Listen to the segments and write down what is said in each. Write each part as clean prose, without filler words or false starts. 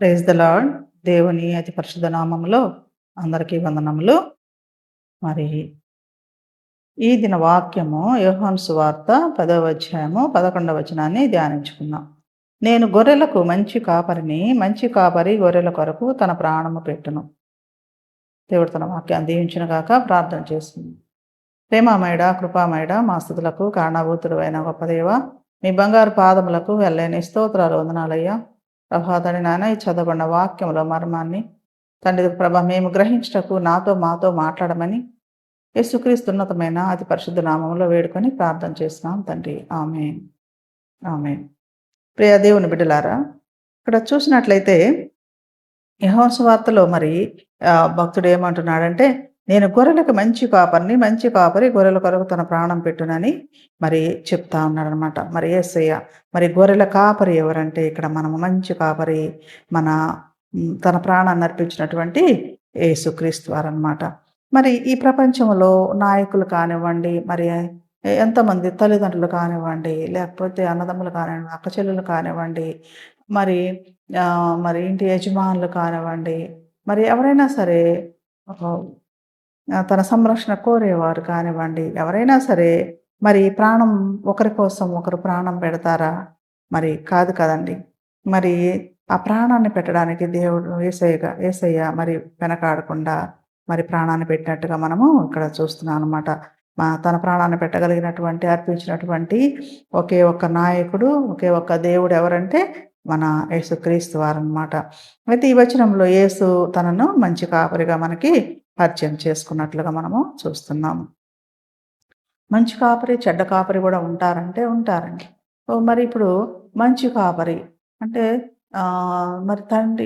Praise the lord. దేవుని అతి పరిశుద్ధ నామములో అందరికీ వందనములు. మరి ఈ దిన వాక్యము యోహాను సువార్త 10వ అధ్యాయము 11వ వచనాన్ని ధ్యానించుకుందాం. నేను గొర్రెలకు మంచి కాపరిని, మంచి కాపరి గొర్రెల కొరకు తన ప్రాణము పెట్టును. దేవుడు తన వాక్యాన్ని దీవించును గాక. ప్రార్థన చేసుకుందాం. ప్రేమమయుడ, కృపామయుడ, మా స్తుతులకు కారణభూతుడు అయిన గొప్ప దేవ, మీ బంగారు పాదములకు వెళ్ళలేని స్తోత్రాలు వందనాలయ్యా. ప్రభాతాన్ని నాయన ఈ చదవబడిన వాక్యముల మర్మాన్ని తండ్రి ప్రభ మేము గ్రహించటకు మాతో మాట్లాడమని యేసుక్రీస్తు ఉన్నతమైన అతి పరిశుద్ధ నామములో వేడుకొని ప్రార్థన చేస్తున్నాం తండ్రి. ఆమేన్. ఆమేన్. ప్రియ దేవుని బిడ్డలారా, ఇక్కడ చూసినట్లయితే యెహోవా సువార్తలో మరి భక్తుడు ఏమంటున్నాడంటే, నేను గొర్రెలకు మంచి కాపరిని, మంచి కాపరి గొర్రెల కొరకు తన ప్రాణం పెట్టునని మరి చెప్తా ఉన్నాడనమాట. మరి యేసయ్య మరి గొర్రెల కాపరి ఎవరంటే ఇక్కడ మనము మంచి కాపరి మన తన ప్రాణాన్ని అర్పించినటువంటి యేసుక్రీస్తు వారనమాట. మరి ఈ ప్రపంచంలో నాయకులు కానివ్వండి, మరి ఎంతమంది తల్లిదండ్రులు కానివ్వండి, లేకపోతే అన్నదమ్ములు కానివ్వండి, అక్కచెల్లెలు కానివ్వండి, మరి మరి ఇంటి యజమానులు కానివ్వండి, మరి ఎవరైనా సరే తన సంరక్షణ కోరేవారు కానివ్వండి, ఎవరైనా సరే మరి ప్రాణం ఒకరి కోసం ఒకరు ప్రాణం పెడతారా? మరి కాదు కదండి. మరి ఆ ప్రాణాన్ని పెట్టడానికి దేవుడు యేసయ్య మరి వెనకాడకుండా మరి ప్రాణాన్ని పెట్టినట్టుగా మనము ఇక్కడ చూస్తున్నాం అనమాట. తన ప్రాణాన్ని పెట్టగలిగినటువంటి, అర్పించినటువంటి ఒకే ఒక్క నాయకుడు, ఒకే ఒక్క దేవుడు ఎవరంటే మన యేసుక్రీస్తు వారనమాట. అయితే ఈ వచనంలో యేసు తనను మంచి కాపరిగా మనకి పరిచయం చేసుకున్నట్లుగా మనము చూస్తున్నాము. మంచి కాపరి, చెడ్డ కాపరి కూడా ఉంటారంటే ఉంటారండి. మరి ఇప్పుడు మంచి కాపరి అంటే మరి తండ్రి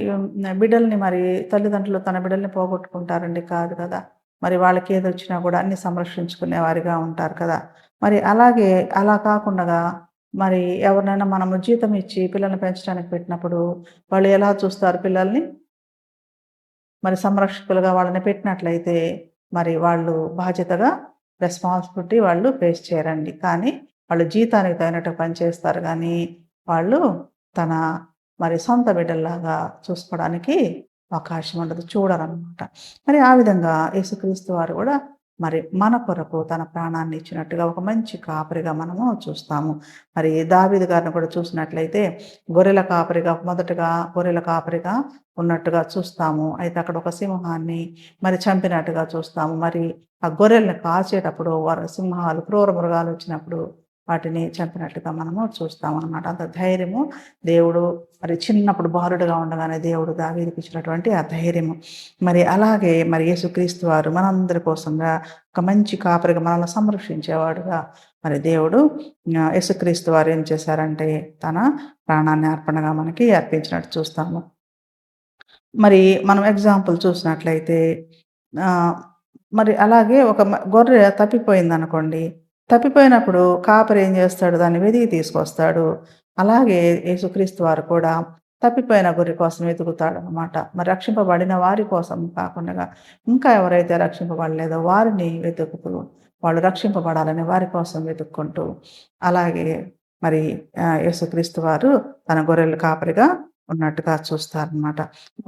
బిడ్డల్ని మరి తల్లిదండ్రులు తన బిడ్డల్ని పోగొట్టుకుంటారండి? కాదు కదా. మరి వాళ్ళకి ఏదొచ్చినా కూడా అన్ని సంరక్షించుకునే వారిగా ఉంటారు కదా. మరి అలాగే అలా కాకుండా మరి ఎవరినైనా మనము జీతం ఇచ్చి పిల్లల్ని పెంచడానికి పెట్టినప్పుడు వాళ్ళు ఎలా చూస్తారు పిల్లల్ని? మరి సంరక్షకులుగా వాళ్ళని పెట్టినట్లయితే మరి వాళ్ళు బాధ్యతగా రెస్పాన్సిబిలిటీ వాళ్ళు ఫేస్ చేయరండి. కానీ వాళ్ళు జీతానికి తగినట్టు పనిచేస్తారు కానీ వాళ్ళు తన మరి సొంత బిడ్డల్లాగా చూసుకోవడానికి అవకాశం ఉండదు, చూడరనమాట. మరి ఆ విధంగా యేసుక్రీస్తు వారు కూడా మరి మన కొరకు తన ప్రాణాన్ని ఇచ్చినట్టుగా ఒక మంచి కాపరిగా మనము చూస్తాము. మరి దావీదు గారిని కూడా చూసినట్లయితే మొదటగా గొర్రెల కాపరిగా ఉన్నట్టుగా చూస్తాము. అయితే అక్కడ ఒక సింహాన్ని మరి చంపినట్టుగా చూస్తాము. మరి ఆ గొర్రెల్ని కాచేటప్పుడు సింహాలు, క్రూర మృగాలు వచ్చినప్పుడు వాటిని చంపినట్టుగా మనము చూస్తామన్నమాట. అంత ధైర్యము దేవుడు మరి చిన్నప్పుడు బాలుడుగా ఉండగానే దేవుడు దావీదుకి ఇచ్చినటువంటి ఆ ధైర్యము. మరి అలాగే మరి యేసుక్రీస్తు వారు మనందరి కోసంగా ఒక మంచి కాపరిగా మనల్ని సంరక్షించేవాడుగా మరి దేవుడు యేసుక్రీస్తు వారు ఏం చేశారంటే తన ప్రాణాన్ని అర్పణగా మనకి అర్పించినట్టు చూస్తాము. మరి మనం ఎగ్జాంపుల్ చూసినట్లయితే మరి అలాగే ఒక గొర్రె తప్పిపోయిందనుకోండి. తప్పిపోయినప్పుడు కాపరి ఏం చేస్తాడు? దాన్ని వెతికి తీసుకొస్తాడు. అలాగే యేసుక్రీస్తు వారు కూడా తప్పిపోయిన గొర్రె కోసం వెతుకుతాడనమాట. మరి రక్షింపబడిన వారి కోసం కాకుండా ఇంకా ఎవరైతే రక్షింపబడలేదో వారిని వెతుకుతూ వాళ్ళు రక్షింపబడాలని వారి కోసం వెతుక్కుంటూ అలాగే మరి యేసుక్రీస్తు వారు తన గొర్రెల కాపరిగా ఉన్నట్టుగా చూస్తారనమాట.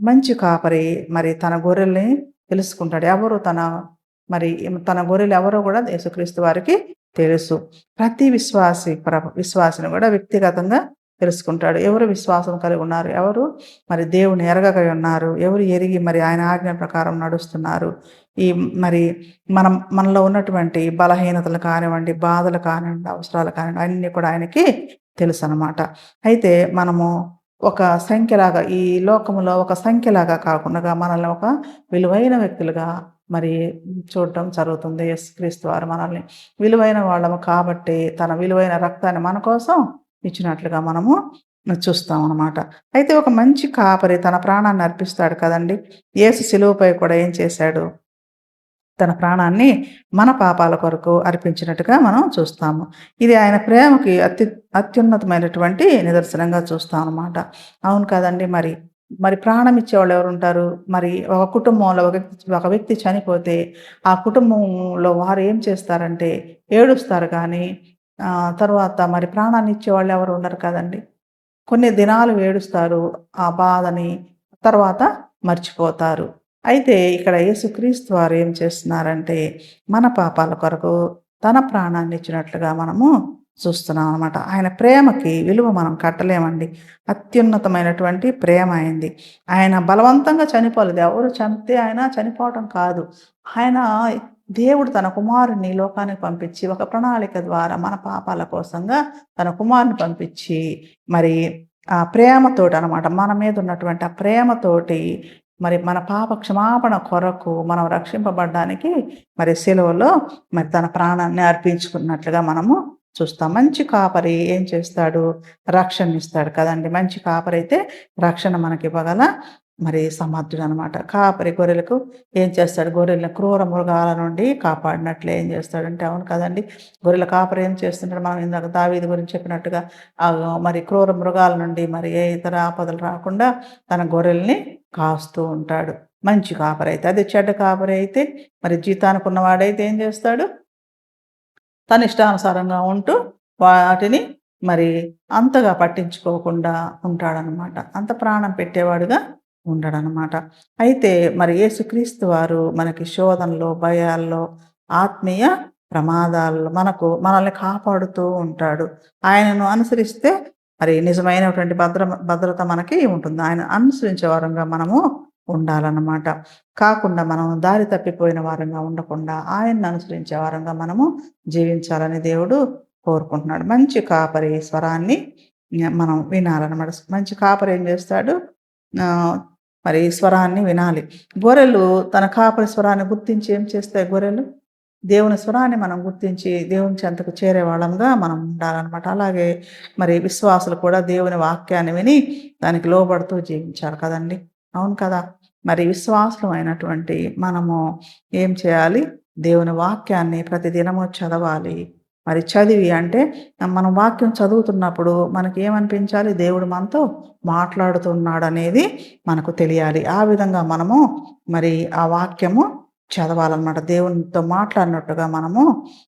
మంచి కాపరి మరి తన గొర్రెల్ని తెలుసుకుంటాడు. తన గొర్రెలు ఎవరో కూడా యేసుక్రీస్తు వారికి తెలుసు. ప్రతి విశ్వాసిని కూడా వ్యక్తిగతంగా తెలుసుకుంటాడు. ఎవరు విశ్వాసం కలిగి ఉన్నారు, ఎవరు మరి దేవుని ఎరగక ఉన్నారు, ఎవరు ఎరిగి మరి ఆయన ఆజ్ఞ ప్రకారం నడుస్తున్నారు. మరి మనలో ఉన్నటువంటి బలహీనతలు కానివ్వండి, బాధలు కానివ్వండి, అవసరాలు కానివ్వండి అన్నీ కూడా ఆయనకి తెలుసు అనమాట. అయితే మనము ఒక సంఖ్యలాగా ఈ లోకములో ఒక సంఖ్యలాగా కాకుండా మనల్ని ఒక విలువైన వ్యక్తులుగా మరి చూడటం జరుగుతుంది. యేసుక్రీస్తు వారు మనల్ని విలువైన వాళ్ళము కాబట్టి తన విలువైన రక్తాన్ని మన కోసం ఇచ్చినట్లుగా మనము చూస్తాం అన్నమాట. అయితే ఒక మంచి కాపరి తన ప్రాణాన్ని అర్పిస్తాడు కదండి. యేసు శిలువపై కూడా ఏం చేశాడు? తన ప్రాణాన్ని మన పాపాల కొరకు అర్పించినట్టుగా మనం చూస్తాము. ఇది ఆయన ప్రేమకి అత్యున్నతమైనటువంటి నిదర్శనంగా చూస్తాం అన్నమాట. అవును కదండి. మరి ప్రాణం ఇచ్చేవాళ్ళు ఎవరుంటారు? మరి ఒక కుటుంబంలో ఒక వ్యక్తి చనిపోతే ఆ కుటుంబంలో వారు ఏం చేస్తారంటే ఏడుస్తారు కానీ తర్వాత మరి ప్రాణాన్ని ఇచ్చేవాళ్ళు ఎవరు ఉండరు కదండి. కొన్ని దినాలు ఏడుస్తారు ఆ బాధని, తర్వాత మర్చిపోతారు. అయితే ఇక్కడ యేసుక్రీస్తు వారు ఏం చేస్తున్నారంటే, మన పాపాల కొరకు తన ప్రాణాన్ని ఇచ్చినట్లుగా మనము చూస్తున్నాం అనమాట. ఆయన ప్రేమకి విలువ మనం కట్టలేమండి. అత్యున్నతమైనటువంటి ప్రేమ ఆయనది. ఆయన బలవంతంగా చనిపోలేదు. ఎవరు చంపితే ఆయన చనిపోవటం కాదు. ఆయన దేవుడు తన కుమారుడిని ఈ లోకానికి పంపించి, ఒక ప్రణాళిక ద్వారా మన పాపాల కోసంగా తన కుమారుని పంపించి, మరి ఆ ప్రేమతోటనమాట, మన మీద ఉన్నటువంటి ఆ ప్రేమతోటి మరి మన పాప క్షమాపణ కొరకు మనం రక్షింపబడ్డానికి మరి సిలువలో మరి తన ప్రాణాన్ని అర్పించుకున్నట్లుగా మనము చూస్తాం. మంచి కాపరి ఏం చేస్తాడు? రక్షణనిస్తాడు కదండీ! మంచి కాపరైతే రక్షణ మనకివ్వగల మరి సమర్థుడనమాట. కాపరి గొర్రెలకు ఏం చేస్తాడు? గొర్రెలను క్రూర మృగాల నుండి కాపాడినట్లు ఏం చేస్తాడంటే, అవును కదండీ! గొర్రెల కాపరి ఏం చేస్తుంటాడు? మనం ఇందాక దావీదు గురించి చెప్పినట్టుగా మరి క్రూర మృగాల నుండి మరి ఏ ఇతర ఆపదలు రాకుండా తన గొర్రెల్ని కాస్తూ ఉంటాడు. మంచి కాపరైతే. అదే చెడ్డ కాపరి అయితే మరి జీతానికి ఉన్నవాడైతే ఏం చేస్తాడు? తన ఇష్టానుసారంగా ఉంటూ వాటిని మరి అంతగా పట్టించుకోకుండా ఉంటాడనమాట. అంత ప్రాణం పెట్టేవాడుగా ఉండడనమాట. అయితే మరి యేసుక్రీస్తు వారు మనకి శోధనలో, భయాల్లో, ఆత్మీయ ప్రమాదాల్లో మనల్ని కాపాడుతూ ఉంటాడు. ఆయనను అనుసరిస్తే మరి నిజమైనటువంటి భద్రత మనకి ఉంటుంది. ఆయన అనుసరించే వారంగా మనము ఉండాలన్నమాట. కాకుండా మనం దారి తప్పిపోయిన వారంగా ఉండకుండా ఆయన్ని అనుసరించే వారంగా మనము జీవించాలని దేవుడు కోరుకుంటున్నాడు. మంచి కాపరి స్వరాన్ని మనం వినాలన్నమాట. మంచి కాపరి ఏం చేస్తాడు? మరి స్వరాన్ని వినాలి. గొర్రెలు తన కాపరి స్వరాన్ని గుర్తించి ఏం చేస్తాయి గొర్రెలు? దేవుని స్వరాన్ని మనం గుర్తించి దేవుని చెంతకు చేరే వాళ్ళంగా మనం ఉండాలన్నమాట. అలాగే మరి విశ్వాసులు కూడా దేవుని వాక్యాన్ని విని దానికి లోబడుతూ జీవించాలి కదండీ! అవును కదా! మరి విశ్వాసులం అయినటువంటి మనము ఏం చేయాలి? దేవుని వాక్యాన్ని ప్రతిదినము చదవాలి. మరి చదివి అంటే మనం వాక్యం చదువుతున్నప్పుడు మనకేమనిపించాలి? దేవుడు మనతో మాట్లాడుతున్నాడనేది మనకు తెలియాలి. ఆ విధంగా మనము మరి ఆ వాక్యము చదవాలన్నమాట. దేవునితో మాట్లాడినట్టుగా మనము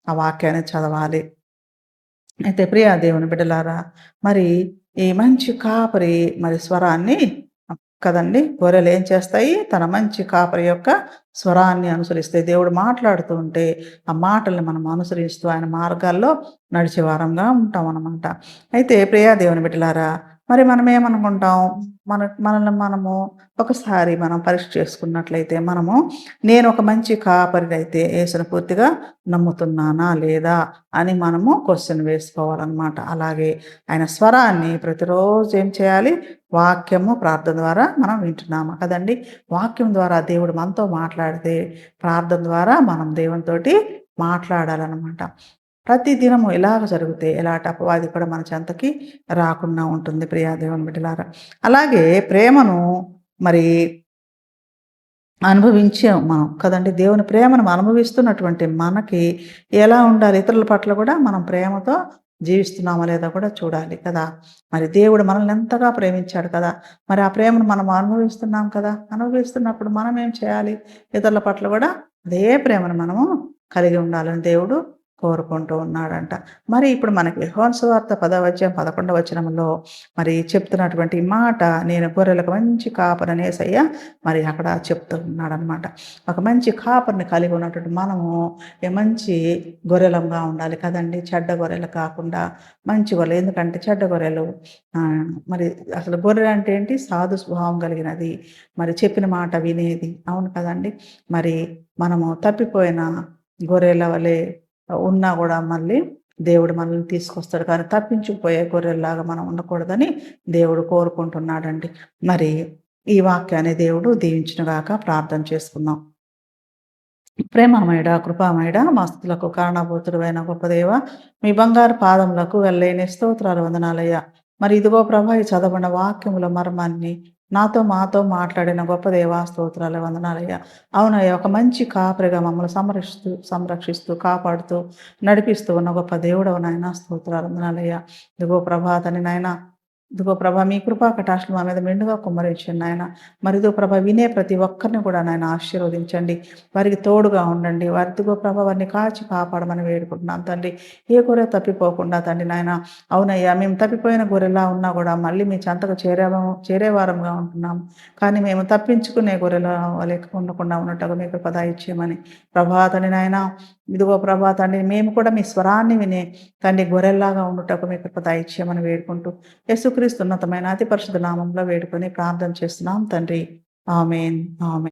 ఆ వాక్యాన్ని చదవాలి. అయితే ప్రియా దేవుని బిడ్డలారా, మరి ఈ మంచి కాపరి మరి స్వరాన్ని కదండీ! గొర్రెలు ఏం చేస్తాయి? తన మంచి కాపరి యొక్క స్వరాన్ని అనుసరిస్తాయి. దేవుడు మాట్లాడుతూ ఉంటే, ఆ మాటల్ని మనం అనుసరిస్తూ ఆయన మార్గాల్లో నడిచే వారంగా ఉంటామనమాట. అయితే ప్రియా దేవుని బిడ్డలారా, మరి మనం ఏమనుకుంటాం? మనల్ని మనము ఒకసారి మనం పరీక్ష చేసుకున్నట్లయితే నేను ఒక మంచి కాపరినైతే యేసుని పూర్తిగా నమ్ముతున్నానా? లేదా? అని మనము క్వెషన్ వేసుకోవాలనమాట. అలాగే ఆయన స్వరాన్ని ప్రతిరోజు ఏం చేయాలి? వాక్యము, ప్రార్థన ద్వారా మనం వింటున్నాము కదండీ! వాక్యం ద్వారా దేవుడు మనతో మాట్లాడితే, ప్రార్థన ద్వారా మనం దేవునితోటి మాట్లాడాలనమాట. ప్రతి దినము ఇలాగ జరిగితే ఎలాంటి అపవాది కూడా మన చెంతకి రాకుండా ఉంటుంది ప్రియా దేవుని బిడ్డలారా. అలాగే ప్రేమను మరి అనుభవించాం మనం కదండీ! దేవుని ప్రేమను అనుభవిస్తున్నటువంటి మనకి ఎలా ఉండాలి? ఇతరుల పట్ల కూడా మనం ప్రేమతో జీవిస్తున్నామా లేదా కూడా చూడాలి కదా! మరి దేవుడు మనల్ని ఎంతగా ప్రేమించాడు కదా! మరి ఆ ప్రేమను మనం అనుభవిస్తున్నాం కదా! అనుభవిస్తున్నప్పుడు మనం ఏం చేయాలి? ఇతరుల పట్ల కూడా అదే ప్రేమను మనము కలిగి ఉండాలని దేవుడు కోరుకుంటూ ఉన్నాడంట. మరి ఇప్పుడు మనకి యోహాను సువార్త 10వ అధ్యాయం 11వ వచనంలో మరి చెప్తున్నటువంటి మాట, నేను గొర్రెలకు మంచి కాపరిని యేసయ్య మరి అక్కడ చెప్తూ ఉన్నాడనమాట. ఒక మంచి కాపరిని కలిగి ఉన్నటువంటి మనము మంచి గొర్రెలంగా ఉండాలి కదండీ! చెడ్డ గొర్రెలు కాకుండా మంచి గొర్రెలు. ఎందుకంటే చెడ్డ గొర్రెలు మరి అసలు గొర్రె అంటే ఏంటి? సాధు స్వభావం కలిగినది. మరి చెప్పిన మాట వినేది. అవును కదండీ! మరి మనము తప్పిపోయిన గొర్రెల వలె ఉన్నా కూడా మళ్ళీ దేవుడు మనల్ని తీసుకొస్తాడు. కానీ తప్పించుకుపోయే గొర్రెల్లాగా మనం ఉండకూడదని దేవుడు కోరుకుంటున్నాడండి. మరి ఈ వాక్యాన్ని దేవుడు దీవించునుగాక. ప్రార్థన చేసుకుందాం. ప్రేమమయుడా, కృపామయుడా, మా స్తుతులకు కారణభూతుడైన గొప్ప దేవ, మీ బంగారు పాదములకు వెళ్ళలేని స్తోత్రాలు వందనాలయ్యా. మరి ఇదిగో ప్రభా, ఈ చదవబడిన వాక్యముల మర్మాన్ని మాతో మాట్లాడిన గొప్ప దేవా, స్తోత్రాలు వందనాలయ్యా. అవునయ్యా, ఒక మంచి కాపరిగా మమ్మల్ని సంరక్షిస్తూ కాపాడుతూ నడిపిస్తూ ఉన్న గొప్ప దేవుడవు నాయన, స్తోత్రాలు వందనాలయ్యా. ఇదిగో ప్రభా తండ్రి నాయన, ఇదిగో ప్రభా మీ కృపా కటాక్షలు మా మీద మెండుగా కుమ్మరించండి నాయన. మరి ఇదిగో ప్రభా వినే ప్రతి ఒక్కరిని కూడా నాయన ఆశీర్వదించండి. వారికి తోడుగా ఉండండి. వారి ఇదిగో ప్రభా వారిని కాచి కాపాడమని వేడుకుంటున్నాం తండ్రి. ఏ గొర్రె తప్పిపోకుండా తండ్రి నాయన. అవునయ్యా మేము తప్పిపోయిన గొర్రెలా ఉన్నా కూడా మళ్ళీ మీ చెంతకు చేరేవారంగా ఉంటున్నాము. కానీ మేము తప్పించుకునే గొర్రెల వలె ఉండకుండా ఉన్నట్టుగా మీ కృప దయచేయమని ప్రభా తండ్రి నాయన. ఇదిగో ప్రభా తండ్రి మేము కూడా మీ స్వరాన్ని వినే తండ్రి గొర్రెల్లాగా ఉండుటకు మీ కృప దయచేయమని వేడుకుంటూ యేసుక్రీస్తు ఉన్నతమైన అతి పరిశుద్ధ నామంలో వేడుకొని ప్రార్థన చేస్తున్నాం తండ్రి. ఆమేన్. ఆమేన్.